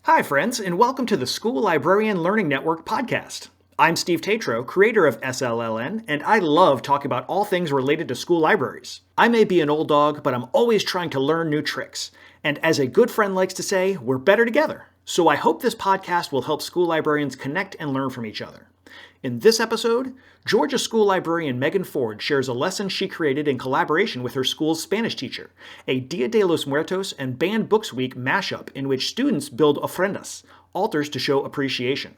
Hi, friends, and welcome to the School Librarian Learning Network podcast. I'm Steve Tatro, creator of SLLN, and I love talking about all things related to school libraries. I may be an old dog, but I'm always trying to learn new tricks. And as a good friend likes to say, we're better together. So I hope this podcast will help school librarians connect and learn from each other. In this episode, Georgia school librarian Meggan Ford shares a lesson she created in collaboration with her school's Spanish teacher, a Dia de los Muertos and Banned Books Week mashup in which students build ofrendas, altars to show appreciation.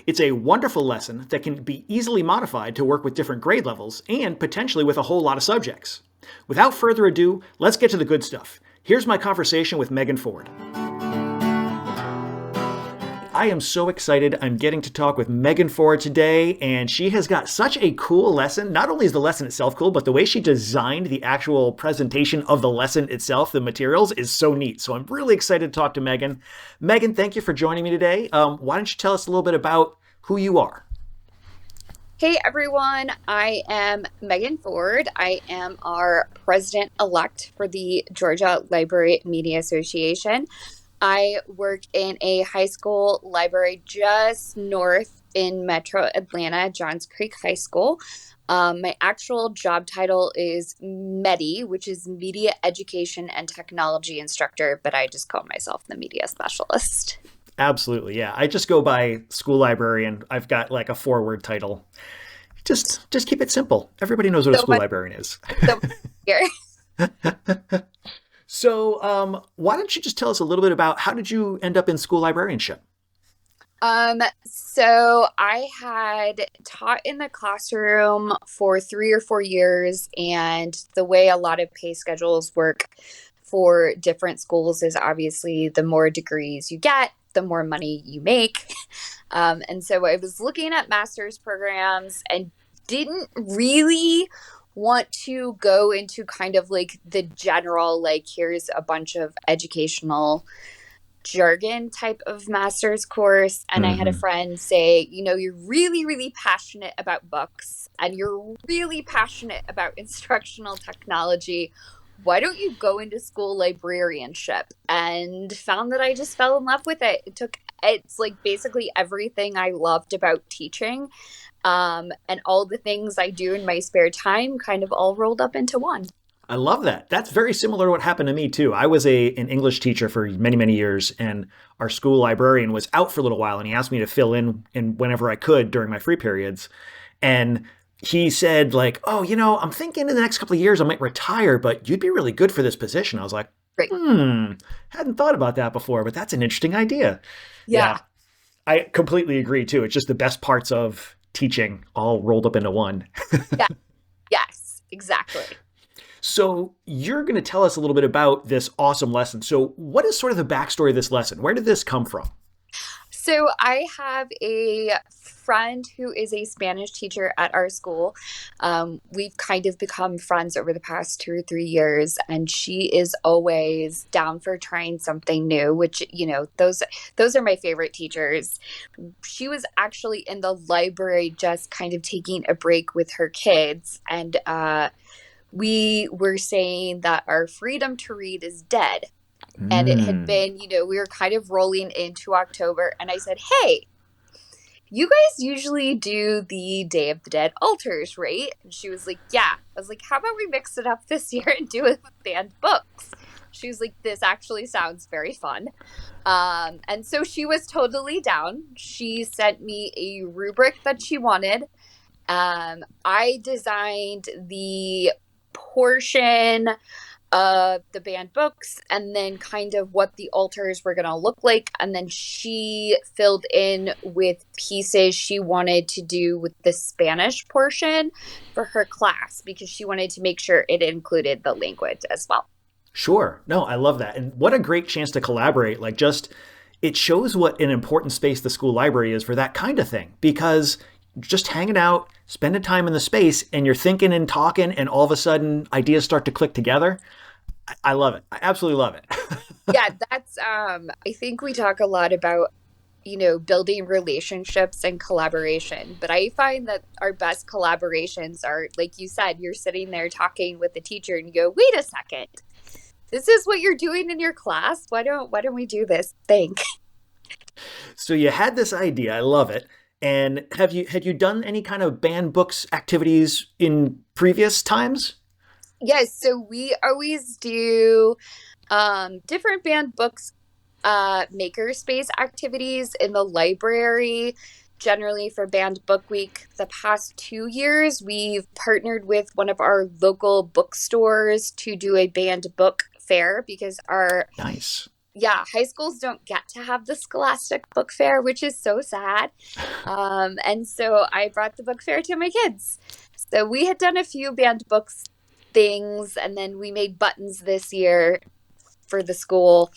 It's a wonderful lesson that can be easily modified to work with different grade levels and potentially with a whole lot of subjects. Without further ado, let's get to the good stuff. Here's my conversation with Meggan Ford. I am so excited. I'm getting to talk with Meggan Ford today, and she has got such a cool lesson. Not only is the lesson itself cool, but the way she designed the actual presentation of the lesson itself, the materials, is so neat. So I'm really excited to talk to Meggan. Meggan, thank you for joining me today. Why don't you tell us a little bit about who you are? Hey everyone, I am Meggan Ford. I am our president-elect for the Georgia Library Media Association. I work in a high school library just north in Metro Atlanta, Johns Creek High School. My actual job title is MEDI, which is Media Education and Technology Instructor, but I just call myself the Media Specialist. Absolutely, yeah. I just go by school librarian. I've got like a 4-word title. Just keep it simple. Everybody knows what a school librarian is. So why don't you just tell us a little bit about how did you end up in school librarianship? So I had taught in the classroom for 3 or 4 years, and the way a lot of pay schedules work for different schools is obviously the more degrees you get, the more money you make. And so I was looking at master's programs and didn't really want to go into kind of like the general, like, here's a bunch of educational jargon type of master's course. And I had a friend say, you're really, really passionate about books and you're really passionate about instructional technology. Why don't you go into school librarianship? And found that I just fell in love with it. It's like basically everything I loved about teaching. And all the things I do in my spare time kind of all rolled up into one. I love that. That's very similar to what happened to me too. I was an English teacher for many, many years, and our school librarian was out for a little while, and he asked me to fill in whenever I could during my free periods. And he said, like, oh, I'm thinking in the next couple of years I might retire, but you'd be really good for this position. I was like, Great. Hadn't thought about that before, but that's an interesting idea. Yeah. I completely agree too. It's just the best parts of teaching all rolled up into one. Yeah. Yes, exactly. So you're going to tell us a little bit about this awesome lesson. So what is sort of the backstory of this lesson? Where did this come from? So I have a friend who is a Spanish teacher at our school. We've kind of become friends over the past 2 or 3 years, and she is always down for trying something new, which, those are my favorite teachers. She was actually in the library just kind of taking a break with her kids, and we were saying that our freedom to read is dead. And it had been, we were kind of rolling into October, and I said, hey, you guys usually do the Day of the Dead altars, right? And she was like, yeah. I was like, how about we mix it up this year and do it with banned books? She was like, this actually sounds very fun. And so she was totally down. She sent me a rubric that she wanted. I designed the portion of the banned books and then kind of what the altars were going to look like. And then she filled in with pieces she wanted to do with the Spanish portion for her class because she wanted to make sure it included the language as well. Sure. No, I love that. And what a great chance to collaborate. It shows what an important space the school library is for that kind of thing, because just hanging out, spending time in the space, and you're thinking and talking, and all of a sudden ideas start to click together. I love it. I absolutely love it. Yeah, that's, I think we talk a lot about, building relationships and collaboration. But I find that our best collaborations are, like you said, you're sitting there talking with the teacher and you go, wait a second, this is what you're doing in your class? Why don't we do this thing? So you had this idea. I love it. And had you done any kind of banned books activities in previous times? Yes, so we always do different banned books makerspace activities in the library, generally for Banned Book Week. The past 2 years, we've partnered with one of our local bookstores to do a banned book fair because our Nice. yeah, high schools don't get to have the Scholastic Book Fair, which is so sad. And so I brought the book fair to my kids. So we had done a few banned books things, and then we made buttons this year for the school.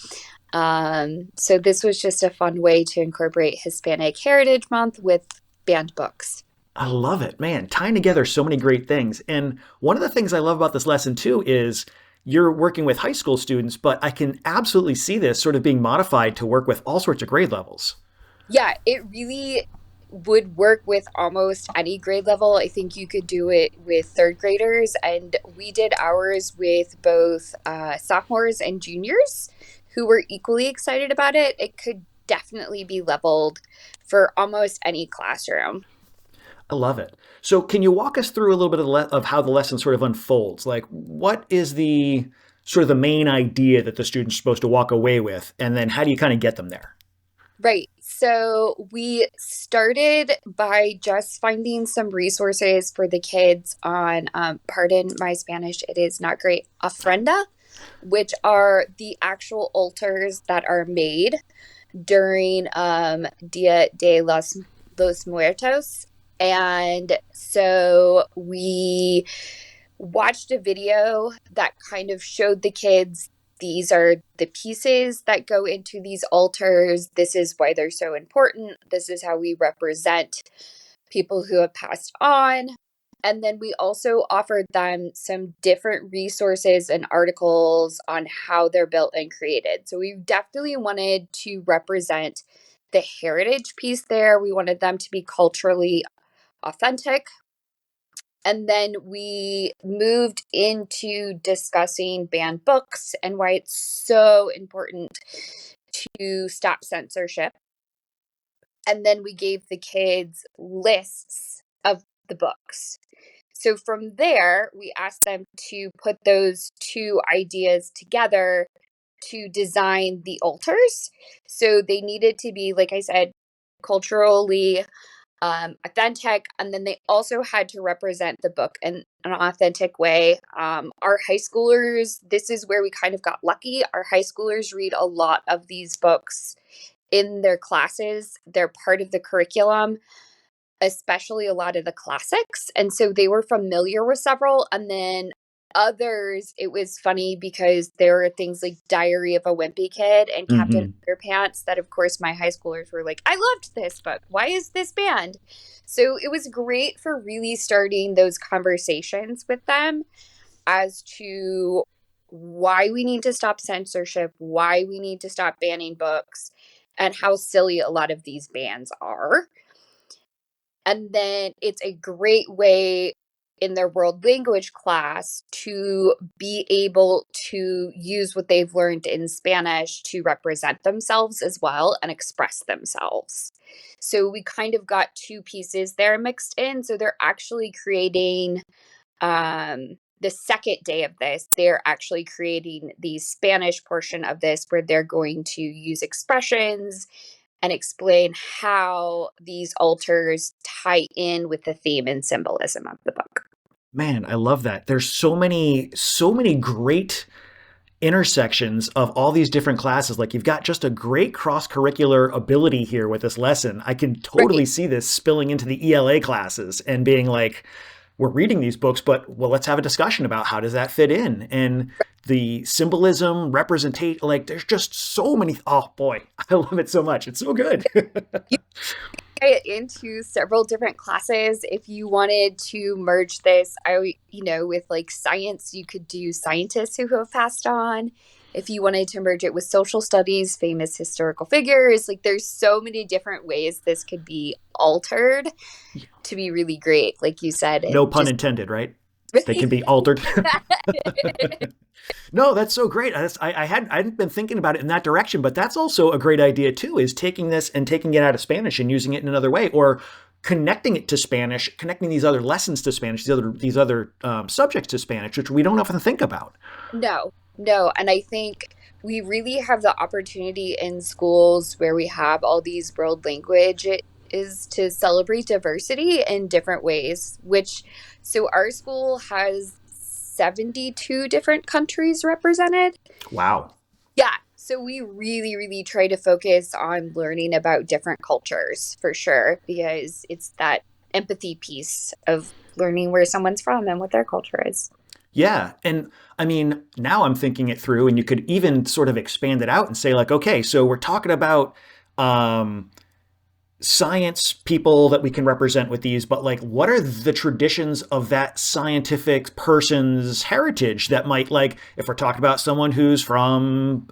So this was just a fun way to incorporate Hispanic Heritage Month with banned books. I love it, man. Tying together so many great things. And one of the things I love about this lesson too is you're working with high school students, but I can absolutely see this sort of being modified to work with all sorts of grade levels. Yeah, it really would work with almost any grade level. I think you could do it with third graders, and we did ours with both sophomores and juniors who were equally excited about it. It could definitely be leveled for almost any classroom. I love it. So, can you walk us through a little bit of how the lesson sort of unfolds? Like, what is the sort of the main idea that the student's supposed to walk away with, and then how do you kind of get them there? Right. So we started by just finding some resources for the kids on, pardon my Spanish, it is not great, ofrenda, which are the actual altars that are made during Dia de los Muertos. And so we watched a video that kind of showed the kids these are the pieces that go into these altars. This is why they're so important. This is how we represent people who have passed on. And then we also offered them some different resources and articles on how they're built and created. So we definitely wanted to represent the heritage piece there. We wanted them to be culturally authentic. And then we moved into discussing banned books and why it's so important to stop censorship. And then we gave the kids lists of the books. So from there, we asked them to put those two ideas together to design the altars. So they needed to be, like I said, culturally authentic, and then they also had to represent the book in an authentic way. Our high schoolers, this is where we kind of got lucky. Our high schoolers read a lot of these books in their classes. They're part of the curriculum, especially a lot of the classics. And so they were familiar with several. And then others, it was funny because there were things like Diary of a Wimpy Kid and Captain Hmm. Underpants that, of course, my high schoolers were like, I loved this book. Why is this banned? So it was great for really starting those conversations with them as to why we need to stop censorship, why we need to stop banning books, and how silly a lot of these bans are. And then it's a great way in their world language class to be able to use what they've learned in Spanish to represent themselves as well and express themselves. So we kind of got two pieces there mixed in. So they're actually creating the second day of this, they're actually creating the Spanish portion of this where they're going to use expressions and explain how these altars tie in with the theme and symbolism of the book. Man, I love that. There's so many great intersections of all these different classes. Like you've got just a great cross-curricular ability here with this lesson. I can totally Right. see this spilling into the ELA classes and being like, we're reading these books, but well, let's have a discussion about how does that fit in and the symbolism, representate. Like there's just so many. Oh boy, I love it so much. It's so good. You get into several different classes. If you wanted to merge this, with like science, you could do scientists who have passed on. If you wanted to merge it with social studies, famous historical figures, like there's so many different ways this could be altered to be really great. Like you said, it No pun just intended, right? They can be altered. No, that's so great. I hadn't been thinking about it in that direction, but that's also a great idea too, is taking this and taking it out of Spanish and using it in another way, or connecting it to Spanish, connecting these other lessons to Spanish, these other subjects to Spanish, which we don't often think about. No, no. And I think we really have the opportunity in schools where we have all these world language is to celebrate diversity in different ways, which, so our school has 72 different countries represented. Wow. Yeah. So we really, really try to focus on learning about different cultures for sure, because it's that empathy piece of learning where someone's from and what their culture is. Yeah. And I mean, now I'm thinking it through, and you could even sort of expand it out and say, like, okay, so we're talking about science people that we can represent with these, but like, what are the traditions of that scientific person's heritage that might, like, if we're talking about someone who's from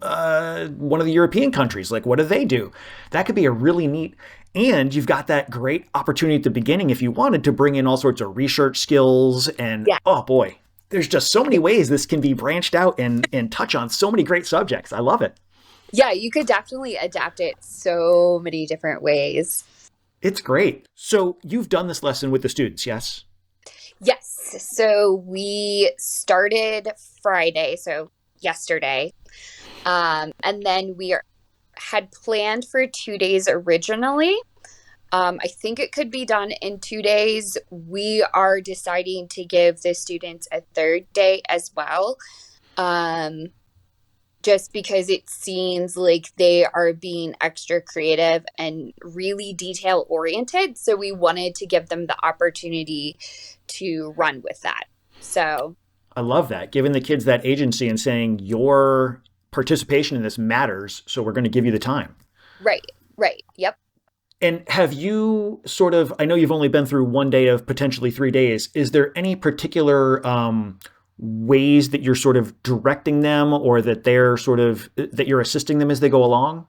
one of the European countries, like, what do they do? That could be a really neat. And you've got that great opportunity at the beginning, if you wanted, to bring in all sorts of research skills. And Yeah. oh boy, there's just so many ways this can be branched out and touch on so many great subjects. I love it. Yeah, you could definitely adapt it so many different ways. It's great. So you've done this lesson with the students, yes? Yes. So we started Friday, so yesterday. And then had planned for 2 days originally. I think it could be done in 2 days. We are deciding to give the students a third day as well. Just because it seems like they are being extra creative and really detail oriented. So we wanted to give them the opportunity to run with that. So I love that. Giving the kids that agency and saying your participation in this matters, so we're going to give you the time. right, right. Yep. And have you sort of, I know you've only been through one day of potentially 3 days. Is there any particular ways that you're sort of directing them, or that they're sort of, that you're assisting them as they go along?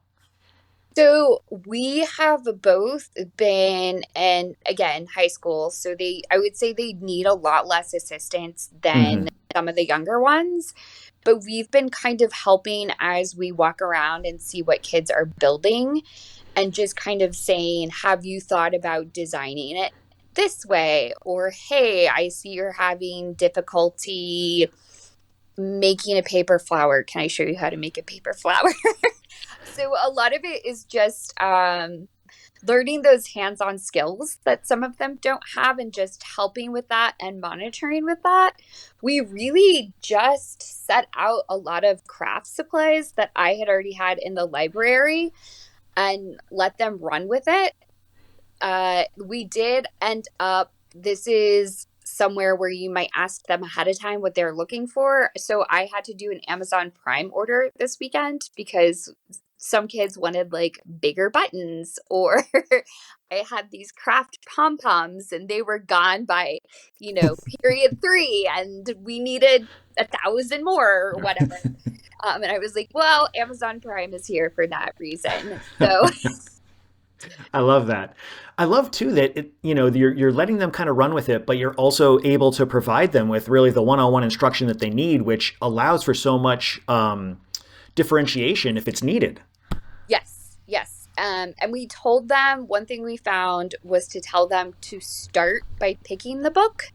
So we have both been in, again, high school. So I would say they need a lot less assistance than some of the younger ones. But we've been kind of helping as we walk around and see what kids are building, and just kind of saying, have you thought about designing it this way? Or, hey, I see you're having difficulty making a paper flower. Can I show you how to make a paper flower? So a lot of it is just learning those hands-on skills that some of them don't have, and just helping with that and monitoring with that. We really just set out a lot of craft supplies that I had already had in the library and let them run with it. We did end up, this is somewhere where you might ask them ahead of time what they're looking for. So I had to do an Amazon Prime order this weekend because some kids wanted like bigger buttons, or I had these craft pom-poms and they were gone by, period 3, and we needed 1,000 more or whatever. And I was like, well, Amazon Prime is here for that reason. So I love that. I love too that you're letting them kind of run with it, but you're also able to provide them with really the one-on-one instruction that they need, which allows for so much differentiation if it's needed. yes, yes. And we told them, one thing we found was to tell them to start by picking the book,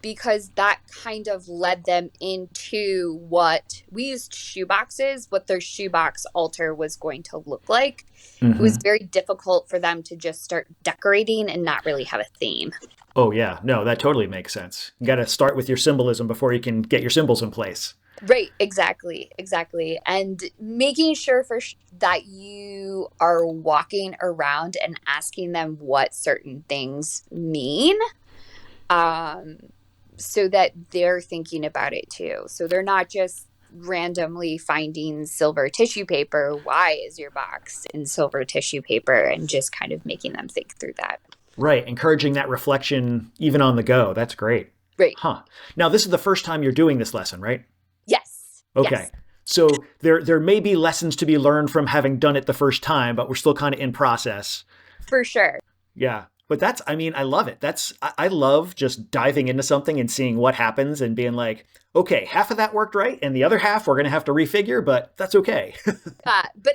because that kind of led them into what we used shoeboxes, what their shoebox altar was going to look like. It was very difficult for them to just start decorating and not really have a theme. Oh, yeah. No, that totally makes sense. You got to start with your symbolism before you can get your symbols in place. Right. Exactly. Exactly. And making sure that you are walking around and asking them what certain things mean. So that they're thinking about it too. So they're not just randomly finding silver tissue paper. Why is your box in silver tissue paper? And just kind of making them think through that. Right. Encouraging that reflection even on the go. That's great. Right. Huh. Now, this is the first time you're doing this lesson, right? Yes. Okay. Yes. So there may be lessons to be learned from having done it the first time, but we're still kind of in process. For sure. Yeah. But I mean, I love it. I love just diving into something and seeing what happens and being like, okay, half of that worked right, and the other half we're going to have to refigure, but that's okay. Yeah, but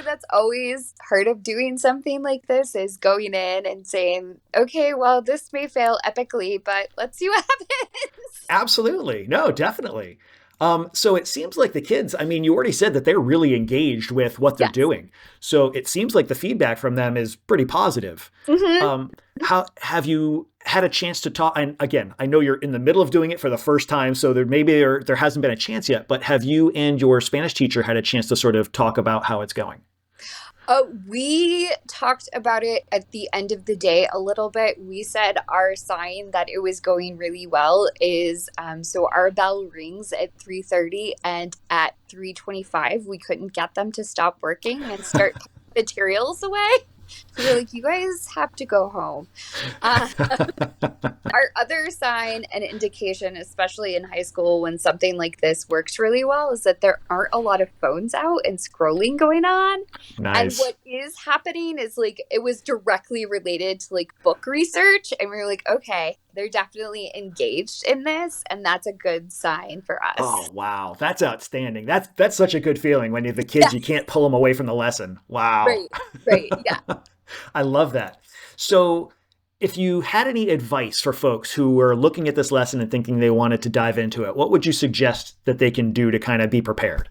that's always part of doing something like this is going in and saying, okay, well, this may fail epically, but let's see what happens. Absolutely. No, definitely. So it seems like the kids, I mean, you already said that they're really engaged with what they're Yes. doing. So it seems like the feedback from them is pretty positive. Hmm. How have you had a chance to talk? And again, I know you're in the middle of doing it for the first time, so there hasn't been a chance yet. But have you and your Spanish teacher had a chance to sort of talk about how it's going? We talked about it at the end of the day a little bit. We said our sign that it was going really well is so our bell rings at 3:30 and at 3:25 we couldn't get them to stop working and start putting materials away. We were like, you guys have to go home. Uh, our other sign and indication, especially in high school when something like this works really well, is that there aren't a lot of phones out and scrolling going on. And Nice. what is happening is like it was directly related to like book research. And we were like, okay, they're definitely engaged in this. And that's a good sign for Oh us. wow, that's outstanding. That's such a good feeling when the kids you Yes. can't pull them away from the lesson. Wow. Right. Right. Yeah. I love that. So, if you had any advice for folks who were looking at this lesson and thinking they wanted to dive into it, what would you suggest that they can do to kind of be prepared?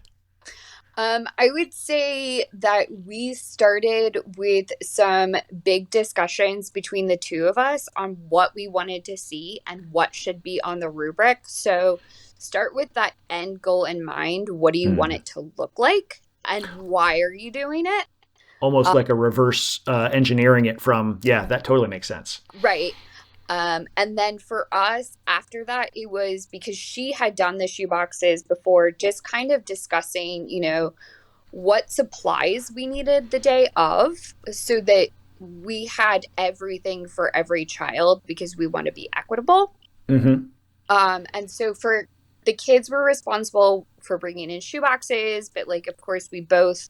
I would say that we started with some big discussions between the two of us on what we wanted to see and what should be on the rubric. So start with that end goal in mind. What do you want Hmm. it to look like? And why are you doing it? Almost Uh, like a reverse engineering it from, yeah, that totally makes sense. right. And then for us, after that, it was because she had done the shoe boxes before, just kind of discussing, what supplies we needed the day of so that we had everything for every child because we want to be equitable. Hmm. And so for the kids were responsible for bringing in shoe boxes, but like, of course, we both,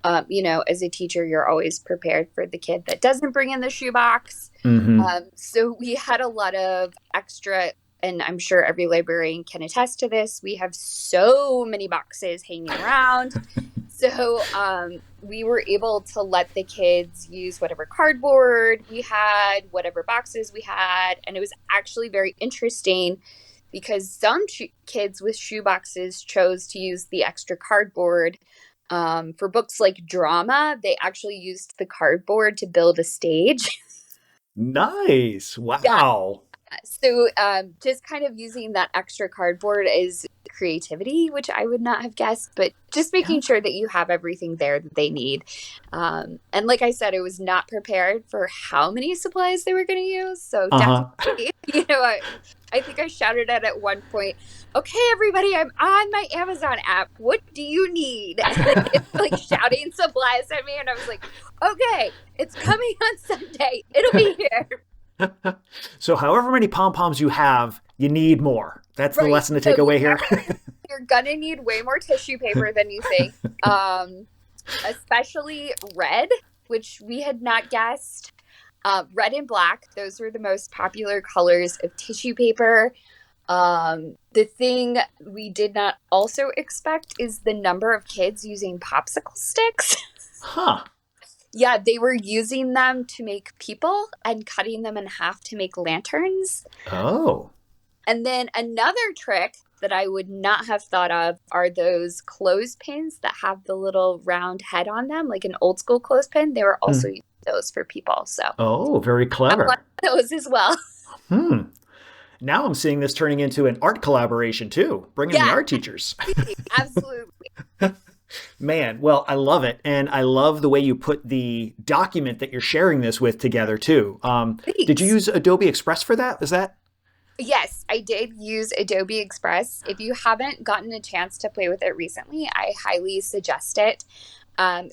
as a teacher, you're always prepared for the kid that doesn't bring in the shoebox. Hmm. So we had a lot of extra, and I'm sure every librarian can attest to this. We have so many boxes hanging around. So we were able to let the kids use whatever cardboard we had, whatever boxes we had. And it was actually very interesting because some kids with shoe boxes chose to use the extra cardboard. For books like drama, they actually used the cardboard to build a stage. Nice. Yeah. Wow. So just kind of using that extra cardboard is creativity, which I would not have guessed, but just Yeah. making sure that you have everything there that they need. And like I said, I was not prepared for how many supplies they were going to use. So Uh definitely, huh. I think I shouted at one point, okay, everybody, I'm on my Amazon app. What do you need? And the kids like shouting supplies at me. And I was like, okay, it's coming on Sunday. It'll be here. So, however many pom poms you have, you need more. That's the Right. lesson to So take away here. you're gonna need way more tissue paper than you think. Especially red, which we had not guessed. Red and black, those were the most popular colors of tissue paper. The thing we did not also expect is the number of kids using popsicle sticks. Huh. Yeah, they were using them to make people and cutting them in half to make lanterns. Oh. And then another trick that I would not have thought of are those clothespins that have the little round head on them, like an old school clothespin. They were also Hmm. using those for people. So Oh, very have a lot clever. of those as well. Hmm. Now I'm seeing this turning into an art collaboration too, bringing the Yeah, art teachers. absolutely. Man, well, I love it. And I love the way you put the document that you're sharing this with together too. Did you Thanks. use Adobe Express for that? Is that? Yes, I did use Adobe Express. If you haven't gotten a chance to play with it recently, I highly suggest it.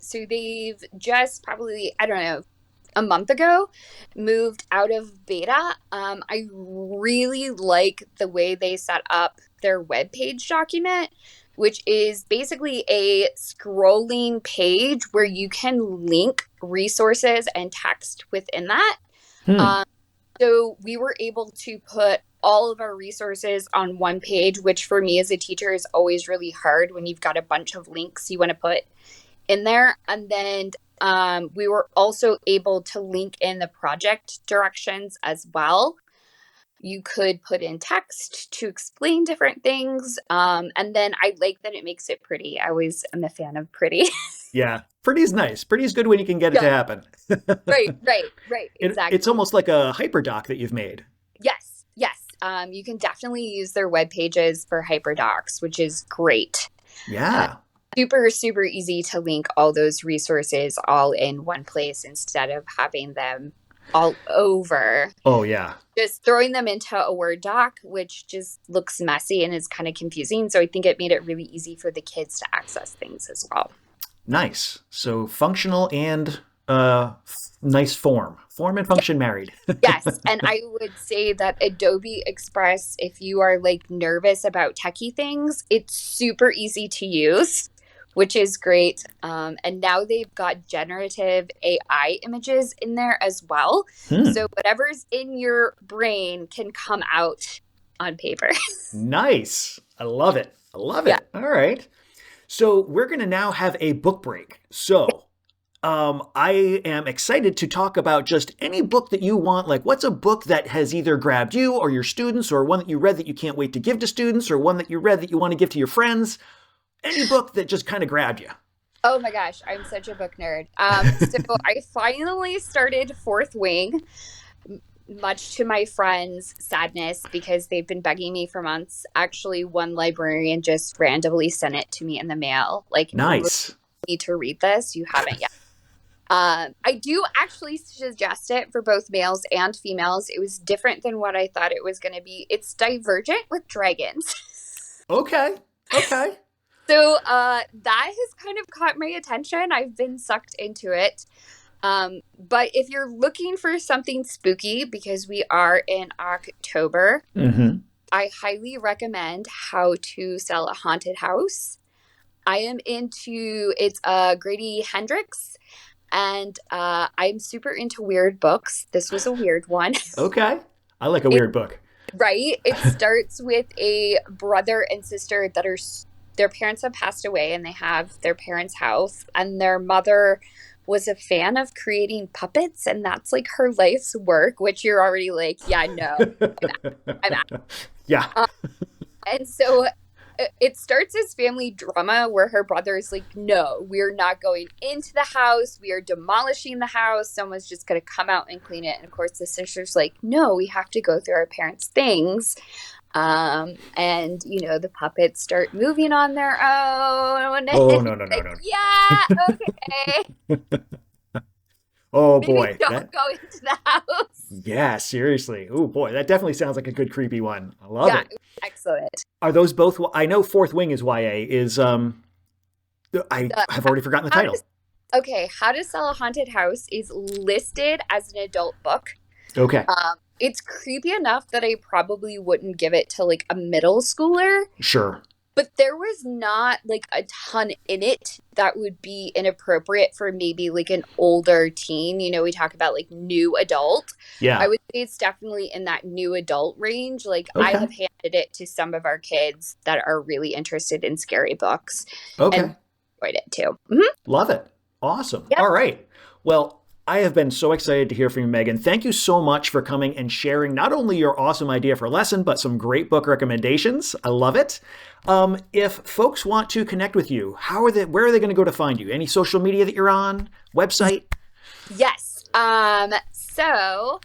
So they've just probably, I don't know, a month ago moved out of beta. I really like the way they set up their web page document, which is basically a scrolling page where you can link resources and text within that. Hmm. So we were able to put all of our resources on one page, which for me as a teacher is always really hard when you've got a bunch of links you want to put in there. And then we were also able to link in the project directions as well. You could put in text to explain different things. And then I like that it makes it pretty. I always am a fan of pretty. Yeah. Pretty is nice. Pretty is good when you can get it Yeah, to happen. right. It's Exactly. almost like a hyperdoc that you've made. Yes, yes. You can definitely use their web pages for hyperdocs, which is great. Uh, Yeah. super easy to link all those resources all in one place instead of having them all over. Oh, yeah. Just throwing them into a Word doc, which just looks messy and is kind of confusing. So I think it made it really easy for the kids to access things as well. Nice. So functional and nice form. Form and function married. Yes. And I would say that Adobe Express, if you are like nervous about techie things, it's super easy to use, which is great. And now they've got generative AI images in there as well. Hmm. So whatever's in your brain can come out on paper. Nice. I love it. I love Yeah. it. All right. So we're going to now have a book break. So I am excited to talk about just any book that you want. Like, what's a book that has either grabbed you or your students, or one that you read that you can't wait to give to students, or one that you read that you want to give to your friends? Any book that just kind of grabbed you. Oh my gosh, I'm such a book nerd. So I finally started Fourth Wing, much to my friends' sadness because they've been begging me for months. Actually, one librarian just randomly sent it to me in the mail. Like, you Nice. need to read this. You haven't yet. I do actually suggest it for both males and females. It was different than what I thought it was going to be. It's Divergent with dragons. Okay. Okay. So that has kind of caught my attention. I've been sucked into it. But if you're looking for something spooky, because we are in October, Mm-hmm. I highly recommend How to Sell a Haunted House. I am into it's Grady Hendrix, and I'm super into weird books. This was a weird one. Okay. I like a It, weird book. right? It starts with a brother and sister that are their parents have passed away, and they have their parents' house, and their mother was a fan of creating puppets, and that's like her life's work, which you're already like, yeah, no, I'm out. Yeah. And so it starts as family drama where her brother is like, no, we're not going into the house. We are demolishing the house. Someone's just going to come out and clean it. And of course, the sister's like, no, we have to go through our parents' things. And the puppets start moving on their own. Oh, And no, no, no, like, no. yeah, okay. Oh, Maybe boy. don't go into the house. Yeah, seriously. Oh, boy. That definitely sounds like a good creepy one. I love Yeah, it. it was excellent. Are those both? I know Fourth Wing is YA. I The, have already forgotten the how to, title. okay, How to Sell a Haunted House is listed as an adult book. Okay. It's creepy enough that I probably wouldn't give it to like a middle schooler, Sure. but there was not like a ton in it that would be inappropriate for maybe like an older teen. We talk about like new adult. I Yeah. would say it's definitely in that new adult range. Like I Okay. have handed it to some of our kids that are really interested in scary books Okay. and enjoyed it too. Mhm. Love it. Awesome. Yep. All right. Well, I have been so excited to hear from you, Meggan. Thank you so much for coming and sharing not only your awesome idea for a lesson, but some great book recommendations. I love it. If folks want to connect with you, where are they going to go to find you? Any social media that you're on? Website? Yes. So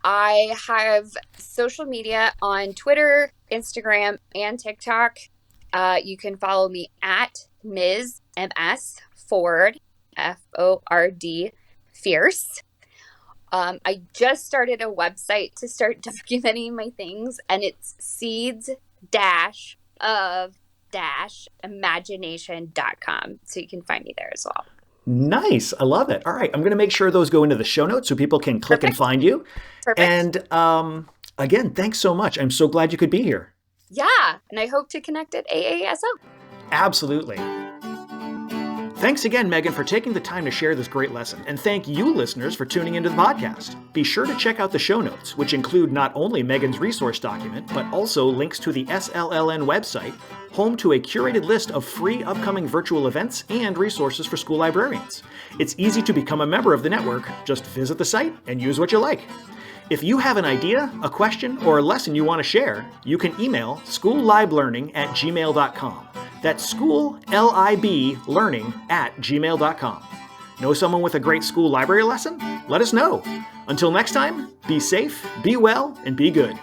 I have social media on Twitter, Instagram, and TikTok. You can follow me at Ms. MS Ford, Ford, Fierce. I just started a website to start documenting my things, and it's seeds-of-imagination.com. So you can find me there as well. Nice. I love it. All right. I'm going to make sure those go into the show notes so people can click and Perfect. find you. Perfect. And again, thanks so much. I'm so glad you could be here. Yeah. And I hope to connect at AASO. Absolutely. Thanks again, Meggan, for taking the time to share this great lesson, and thank you, listeners, for tuning into the podcast. Be sure to check out the show notes, which include not only Meggan's resource document, but also links to the SLLN website, home to a curated list of free upcoming virtual events and resources for school librarians. It's easy to become a member of the network. Just visit the site and use what you like. If you have an idea, a question, or a lesson you want to share, you can email schoolliblearning@gmail.com. That's schoolliblearning@gmail.com. Know someone with a great school library lesson? Let us know. Until next time, be safe, be well, and be good.